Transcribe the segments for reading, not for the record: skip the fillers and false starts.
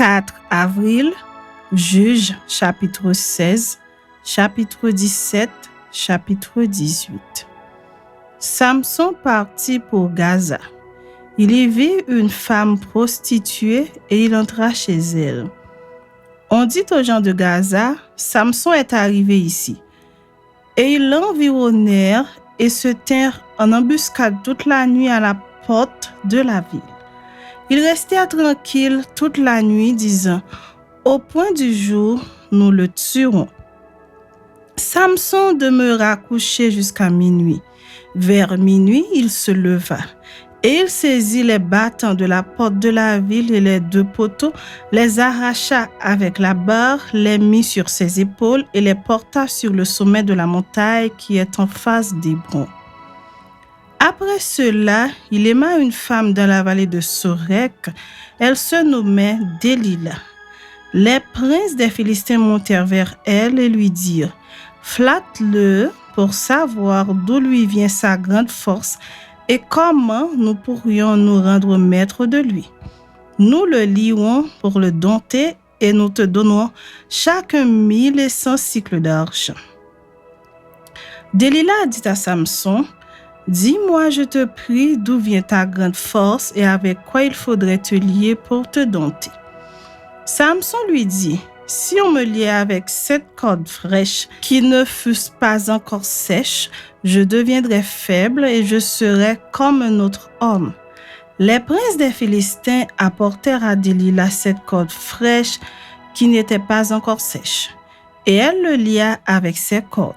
4 avril, Juges, chapitre 16, chapitre 17, chapitre 18. Samson partit pour Gaza. Il y vit une femme prostituée et il entra chez elle. On dit aux gens de Gaza, Samson est arrivé ici. Et ils l'environnèrent et se tinrent en embuscade toute la nuit à la porte de la ville. Ils restèrent tranquilles toute la nuit, disant, au point du jour, nous le tuerons. Samson demeura couché jusqu'à minuit. Vers minuit, il se leva. Et il saisit les battants de la porte de la ville et les 2 poteaux, les arracha avec la barre, les mit sur ses épaules et les porta sur le sommet de la montagne qui est en face d'Hébron. Après cela, il aima une femme dans la vallée de Sorek. Elle se nommait Délila. Les princes des Philistins montèrent vers elle et lui dirent, « Flatte-le pour savoir d'où lui vient sa grande force et comment nous pourrions nous rendre maîtres de lui. Nous le lions pour le dompter et nous te donnons chacun 1100 cycles d'argent. » Délila dit à Samson, « Dis-moi, je te prie, d'où vient ta grande force et avec quoi il faudrait te lier pour te dompter. » Samson lui dit, « Si on me liait avec 7 cordes fraîches qui ne fussent pas encore sèches, je deviendrais faible et je serais comme un autre homme. » Les princes des Philistins apportèrent à Délila 7 cordes fraîches qui n'étaient pas encore sèches, et elle le lia avec ses cordes.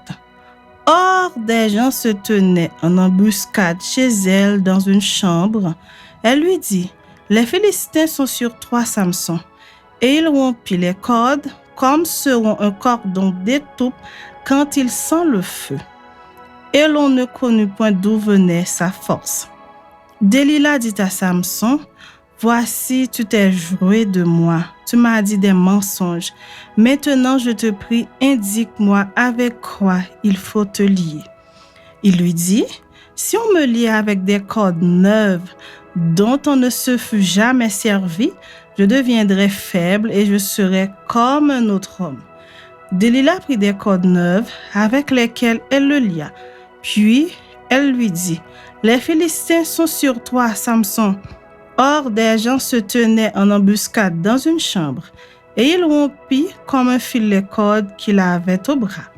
Or, des gens se tenaient en embuscade chez elle dans une chambre. Elle lui dit, « Les Philistins sont sur toi, Samson. » Et il rompit les cordes comme se rompt un cordon d'étoupe quand il sent le feu. Et l'on ne connut point d'où venait sa force. Délila dit à Samson, « Voici, tu t'es joué de moi. Tu m'as dit des mensonges. Maintenant, je te prie, indique-moi avec quoi il faut te lier. » Il lui dit, « Si on me lie avec des cordes neuves dont on ne se fut jamais servi, je deviendrai faible et je serai comme un autre homme. » Délila prit des cordes neuves avec lesquelles elle le lia. Puis elle lui dit, « Les Philistins sont sur toi, Samson. » Or, des gens se tenaient en embuscade dans une chambre, et il rompit comme un fil les cordes qu'il avait au bras.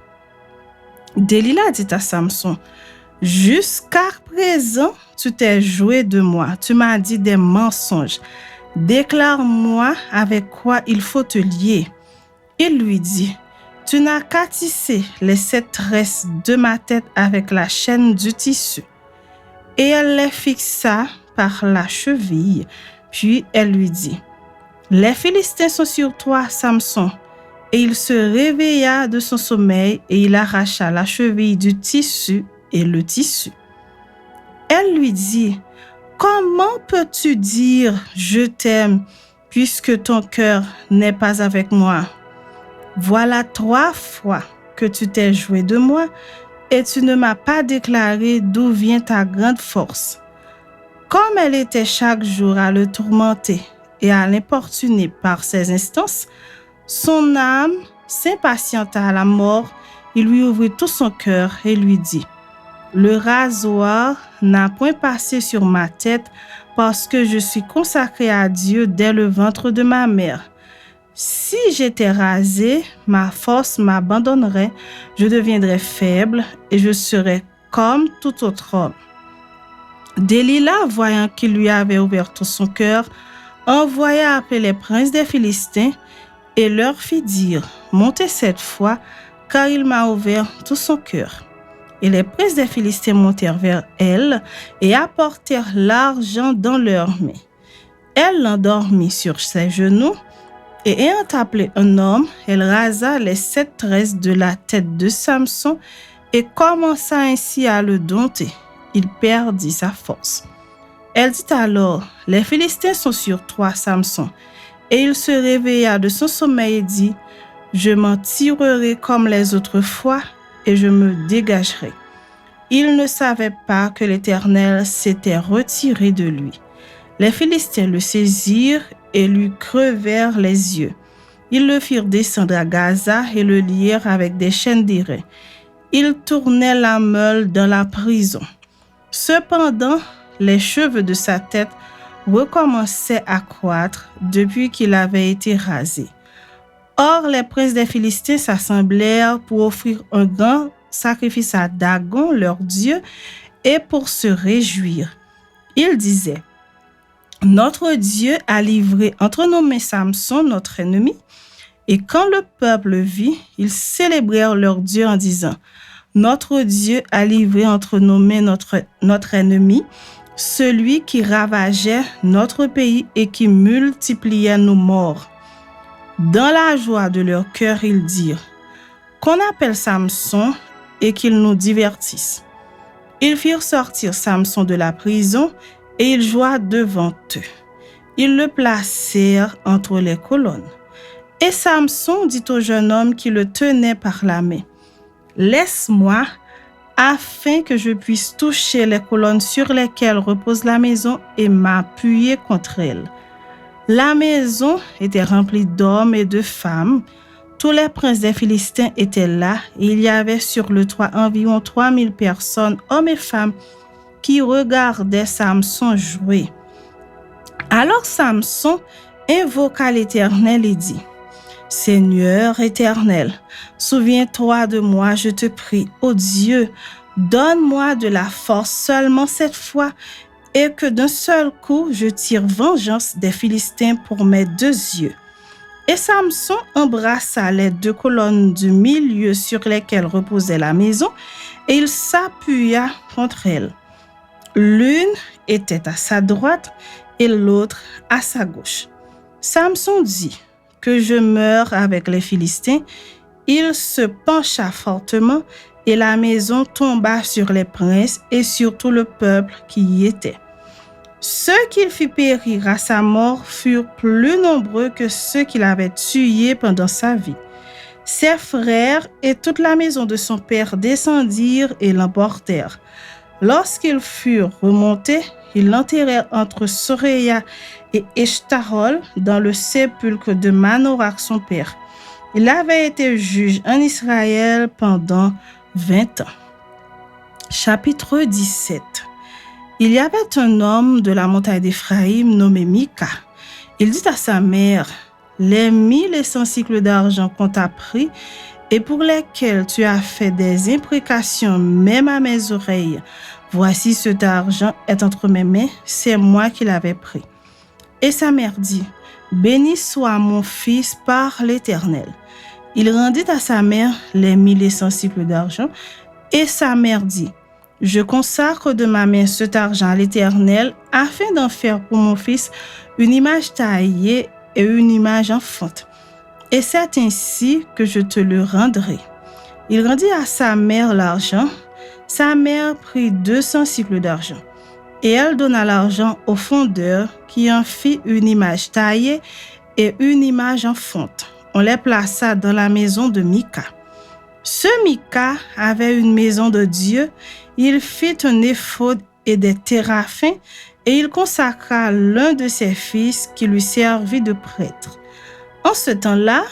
Délila dit à Samson, « Jusqu'à présent, tu t'es joué de moi, tu m'as dit des mensonges. Déclare-moi avec quoi il faut te lier. » Il lui dit, « Tu n'as qu'à tisser les 7 tresses de ma tête avec la chaîne du tissu. » Et elle les fixa par la cheville. Puis elle lui dit, « Les Philistins sont sur toi, Samson. » Et il se réveilla de son sommeil et il arracha la cheville du tissu et le tissu. Elle lui dit, « Comment peux-tu dire « je t'aime » puisque ton cœur n'est pas avec moi? Voilà 3 fois que tu t'es joué de moi et tu ne m'as pas déclaré d'où vient ta grande force. » Comme elle était chaque jour à le tourmenter et à l'importuner par ses instances, son âme s'impatienta à la mort. Il lui ouvrit tout son cœur et lui dit, « Le rasoir n'a point passé sur ma tête parce que je suis consacré à Dieu dès le ventre de ma mère. Si j'étais rasé, ma force m'abandonnerait, je deviendrais faible et je serais comme tout autre homme. » Délila, voyant qu'il lui avait ouvert tout son cœur, envoya appeler les princes des Philistins et leur fit dire, « Montez cette fois, car il m'a ouvert tout son cœur. » Et les princes des Philistins montèrent vers elle et apportèrent l'argent dans leurs mains. Elle l'endormit sur ses genoux et ayant appelé un homme, elle rasa les 7 tresses de la tête de Samson et commença ainsi à le dompter. Il perdit sa force. Elle dit alors, « Les Philistins sont sur toi, Samson. » Et il se réveilla de son sommeil et dit, « Je m'en tirerai comme les autres fois et je me dégagerai. » Il ne savait pas que l'Éternel s'était retiré de lui. Les Philistins le saisirent et lui crevèrent les yeux. Ils le firent descendre à Gaza et le lièrent avec des chaînes d'airain. Ils tournaient la meule dans la prison. Cependant, les cheveux de sa tête recommençaient à croître depuis qu'il avait été rasé. Or, les princes des Philistins s'assemblèrent pour offrir un grand sacrifice à Dagon, leur dieu, et pour se réjouir. Ils disaient: Notre Dieu a livré entre nos mains Samson, notre ennemi. Et quand le peuple vit, ils célébrèrent leur Dieu en disant: Notre Dieu a livré entre nos mains notre ennemi, celui qui ravageait notre pays et qui multipliait nos morts. Dans la joie de leur cœur, ils dirent: Qu'on appelle Samson et qu'il nous divertisse. Ils firent sortir Samson de la prison et il joua devant eux. Ils le placèrent entre les colonnes. Et Samson dit au jeune homme qui le tenait par la main: Laisse-moi, afin que je puisse toucher les colonnes sur lesquelles repose la maison et m'appuyer contre elles. La maison était remplie d'hommes et de femmes. Tous les princes des Philistins étaient là et il y avait sur le toit environ 3000 personnes, hommes et femmes, qui regardaient Samson jouer. Alors Samson invoqua l'Éternel et dit: Seigneur éternel, souviens-toi de moi, je te prie. Ô Dieu, donne-moi de la force seulement cette fois, et que d'un seul coup je tire vengeance des Philistins pour mes 2 yeux. Et Samson embrassa les 2 colonnes du milieu sur lesquelles reposait la maison, et il s'appuya contre elles. L'une était à sa droite et l'autre à sa gauche. Samson dit: Que je meure avec les Philistins. Il se pencha fortement et la maison tomba sur les princes et sur tout le peuple qui y était. Ceux qu'il fit périr à sa mort furent plus nombreux que ceux qu'il avait tués pendant sa vie. Ses frères et toute la maison de son père descendirent et l'emportèrent. Lorsqu'ils furent remontés, ils l'enterrèrent entre Soréa et Eshtaol dans le sépulcre de Manoach son père. Il avait été juge en Israël pendant 20 ans. Chapitre 17. Il y avait un homme de la montagne d'Éphraïm nommé Mika. Il dit à sa mère: Les 1100 cycles d'argent qu'on t'a pris et pour lesquels tu as fait des imprécations même à mes oreilles, voici cet argent est entre mes mains, c'est moi qui l'avais pris. Et sa mère dit: Béni soit mon fils par l'Éternel. Il rendit à sa mère les 1100 cycles d'argent, et sa mère dit: Je consacre de ma main cet argent à l'Éternel, afin d'en faire pour mon fils une image taillée et une image en fonte. Et c'est ainsi que je te le rendrai. Il rendit à sa mère l'argent. Sa mère prit 200 cycles d'argent. Et elle donna l'argent au fondeur, qui en fit une image taillée et une image en fonte. On les plaça dans la maison de Mika. Ce Mika avait une maison de Dieu. Il fit un éphod et des téraphins, et il consacra l'un de ses fils qui lui servit de prêtre. En ce temps-là,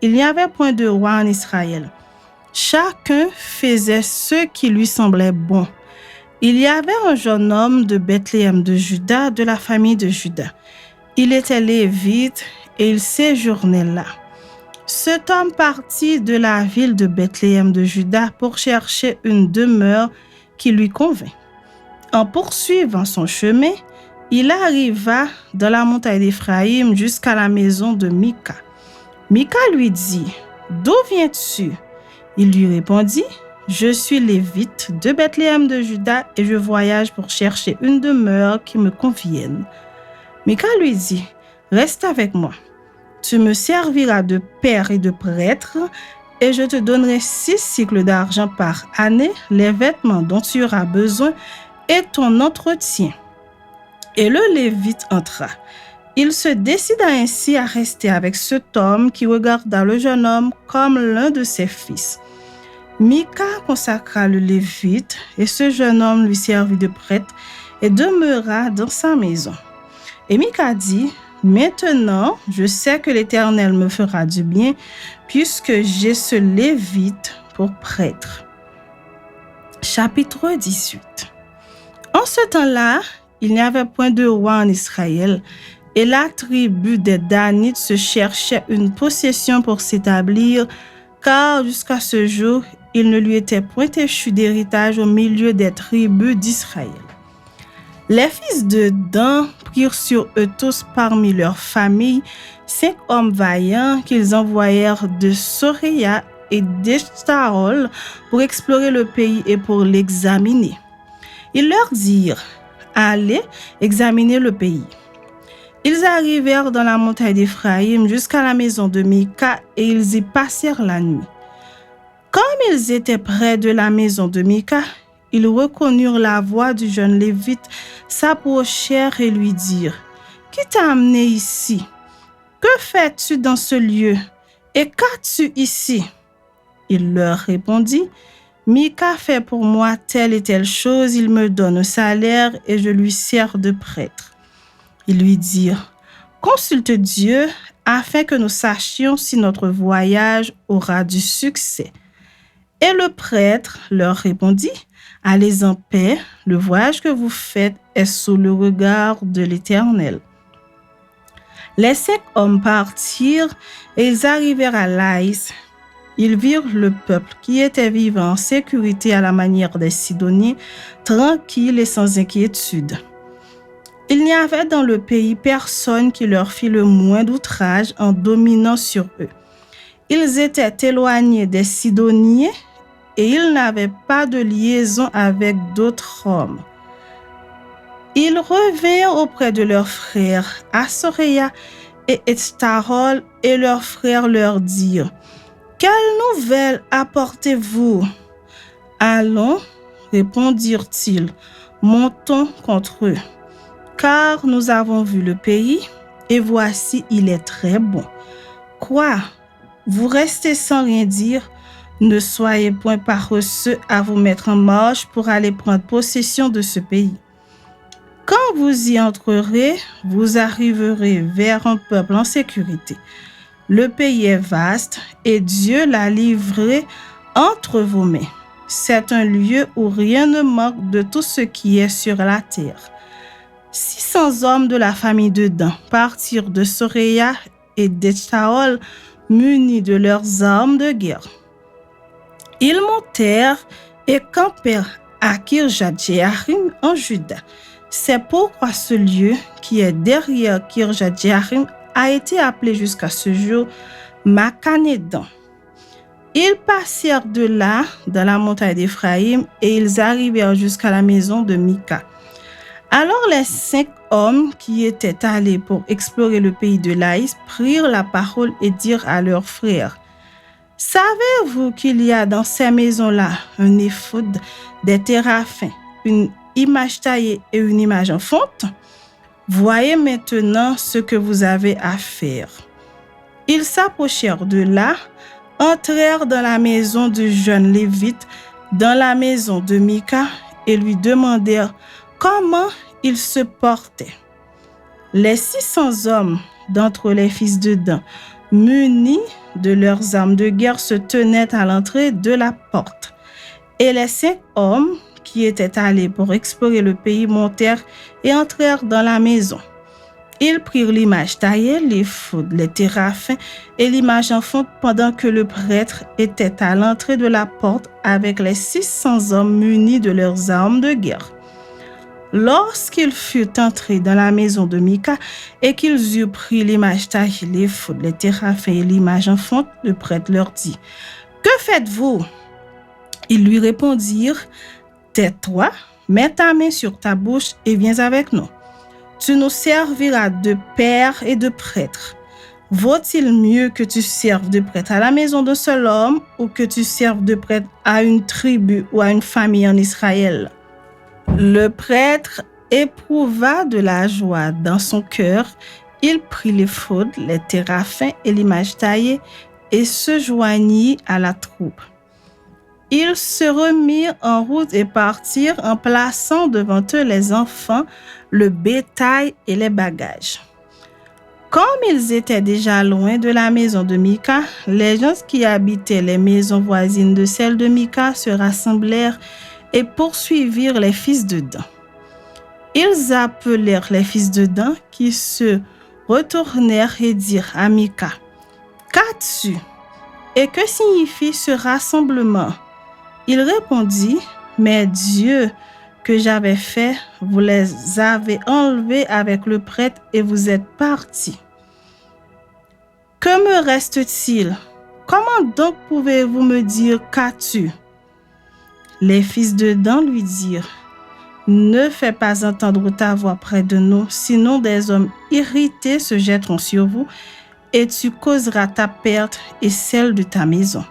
il n'y avait point de roi en Israël. Chacun faisait ce qui lui semblait bon. Il y avait un jeune homme de Bethléem de Juda, de la famille de Juda. Il était lévite et il séjournait là. Cet homme partit de la ville de Bethléem de Juda pour chercher une demeure qui lui convint. En poursuivant son chemin, il arriva dans la montagne d'Éphraïm jusqu'à la maison de Mika. Mika lui dit: D'où viens-tu? Il lui répondit: Je suis lévite de Bethléem de Juda et je voyage pour chercher une demeure qui me convienne. Mika lui dit: Reste avec moi. Tu me serviras de père et de prêtre, et je te donnerai 6 cycles d'argent par année, les vêtements dont tu auras besoin et ton entretien. Et le Lévite entra. Il se décida ainsi à rester avec cet homme qui regarda le jeune homme comme l'un de ses fils. Mika consacra le Lévite, et ce jeune homme lui servit de prêtre et demeura dans sa maison. Et Mika dit: Maintenant, je sais que l'Éternel me fera du bien, puisque j'ai ce Lévite pour prêtre. » Chapitre 18. En ce temps-là, il n'y avait point de roi en Israël, et la tribu des Danites se cherchait une possession pour s'établir, car jusqu'à ce jour, il ne lui était point échu d'héritage au milieu des tribus d'Israël. Les fils de Dan prirent sur eux tous parmi leurs familles 5 hommes vaillants qu'ils envoyèrent de Soréa et d'Eshtaol pour explorer le pays et pour l'examiner. Ils leur dirent: « Allez examiner le pays. » Ils arrivèrent dans la montagne d'Éphraïm jusqu'à la maison de Mika et ils y passèrent la nuit. Comme ils étaient près de la maison de Mika, ils reconnurent la voix du jeune Lévite, s'approchèrent et lui dirent: « Qui t'a amené ici? Que fais-tu dans ce lieu? Et qu'as-tu ici? » Il leur répondit: « Mika fait pour moi telle et telle chose, il me donne un salaire et je lui sers de prêtre. » Ils lui dirent: « Consulte Dieu afin que nous sachions si notre voyage aura du succès. » Et le prêtre leur répondit: « Allez en paix, le voyage que vous faites est sous le regard de l'Éternel. » Les 5 hommes partirent et ils arrivèrent à Laïs. Ils virent le peuple qui était vivant en sécurité à la manière des Sidoniens, tranquille et sans inquiétude. Il n'y avait dans le pays personne qui leur fit le moindre outrage en dominant sur eux. Ils étaient éloignés des Sidoniens et ils n'avaient pas de liaison avec d'autres hommes. Ils revinrent auprès de leurs frères à Soréa et Eshtaol, et leurs frères leur dirent: « Quelle nouvelle apportez-vous? » « Allons, répondirent-ils, montons contre eux, car nous avons vu le pays, et voici, il est très bon. Quoi? Vous restez sans rien dire? Ne soyez point paresseux à vous mettre en marche pour aller prendre possession de ce pays. Quand vous y entrerez, vous arriverez vers un peuple en sécurité. Le pays est vaste et Dieu l'a livré entre vos mains. C'est un lieu où rien ne manque de tout ce qui est sur la terre. 600 hommes de la famille de Dan partirent de Soréa et d'Eshtaol munis de leurs armes de guerre. Ils montèrent et campèrent à Kirjat-Jearim en Juda. C'est pourquoi ce lieu qui est derrière Kirjat-Jearim a été appelé jusqu'à ce jour Makanedan. Ils passèrent de là dans la montagne d'Éphraïm et ils arrivèrent jusqu'à la maison de Mika. Alors les 5 hommes qui étaient allés pour explorer le pays de Laïs prirent la parole et dirent à leurs frères: « Savez-vous qu'il y a dans ces maisons-là un éphod, des téraphins, une image taillée et une image en fonte? Voyez maintenant ce que vous avez à faire. » Ils s'approchèrent de là, entrèrent dans la maison du jeune Lévite, dans la maison de Mika, et lui demandèrent comment il se portait. Les 600 hommes d'entre les fils de Dan, munis de leurs armes de guerre, se tenaient à l'entrée de la porte. Et les 5 hommes qui étaient allés pour explorer le pays montèrent et entrèrent dans la maison. Ils prirent l'image taillée, l'éphod, les téraphins et l'image en fonte pendant que le prêtre était à l'entrée de la porte avec les 600 hommes munis de leurs armes de guerre. Lorsqu'ils furent entrés dans la maison de Mika et qu'ils eurent pris l'image taillée, l'éphod, les téraphins et l'image en fonte, le prêtre leur dit: « Que faites-vous? » Ils lui répondirent: « Tais-toi, mets ta main sur ta bouche et viens avec nous. Tu nous serviras de père et de prêtre. Vaut-il mieux que tu serves de prêtre à la maison d'un seul homme ou que tu serves de prêtre à une tribu ou à une famille en Israël? » Le prêtre éprouva de la joie dans son cœur. Il prit l'éphod, les téraphins et l'image taillée et se joignit à la troupe. Ils se remirent en route et partirent en plaçant devant eux les enfants, le bétail et les bagages. Comme ils étaient déjà loin de la maison de Mika, les gens qui habitaient les maisons voisines de celle de Mika se rassemblèrent et poursuivirent les fils de Dan. Ils appelèrent les fils de Dan qui se retournèrent et dirent à Mika, « Qu'as-tu? Et que signifie ce rassemblement? » Il répondit, « Mes dieux que j'avais faits, vous les avez enlevés avec le prêtre et vous êtes partis. Que me reste-t-il? Comment donc pouvez-vous me dire qu'as-tu? » Les fils de Dan lui dirent, « Ne fais pas entendre ta voix près de nous, sinon des hommes irrités se jetteront sur vous et tu causeras ta perte et celle de ta maison. »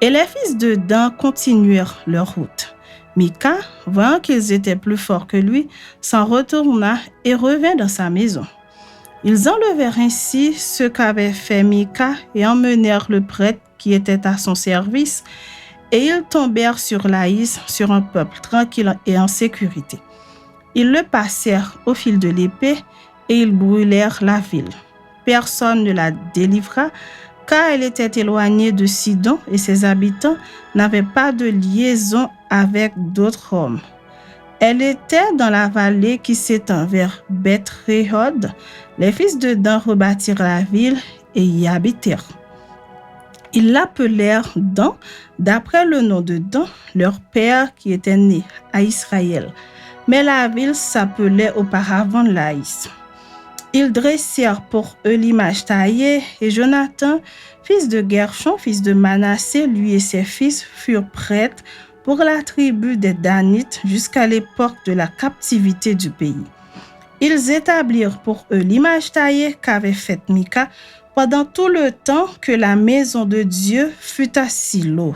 Et les fils de Dan continuèrent leur route. Mika, voyant qu'ils étaient plus forts que lui, s'en retourna et revint dans sa maison. Ils enlevèrent ainsi ce qu'avait fait Mika et emmenèrent le prêtre qui était à son service, et ils tombèrent sur Laïs, sur un peuple tranquille et en sécurité. Ils le passèrent au fil de l'épée et ils brûlèrent la ville. Personne ne la délivra, car elle était éloignée de Sidon et ses habitants n'avaient pas de liaison avec d'autres hommes. Elle était dans la vallée qui s'étend vers Beth-Réhod. Les fils de Dan rebâtirent la ville et y habitèrent. Ils l'appelèrent Dan, d'après le nom de Dan, leur père qui était né à Israël. Mais la ville s'appelait auparavant Laïs. Ils dressèrent pour eux l'image taillée, et Jonathan, fils de Gershon, fils de Manassé, lui et ses fils furent prêtres pour la tribu des Danites jusqu'à l'époque de la captivité du pays. Ils établirent pour eux l'image taillée qu'avait faite Mika pendant tout le temps que la maison de Dieu fut à Silo.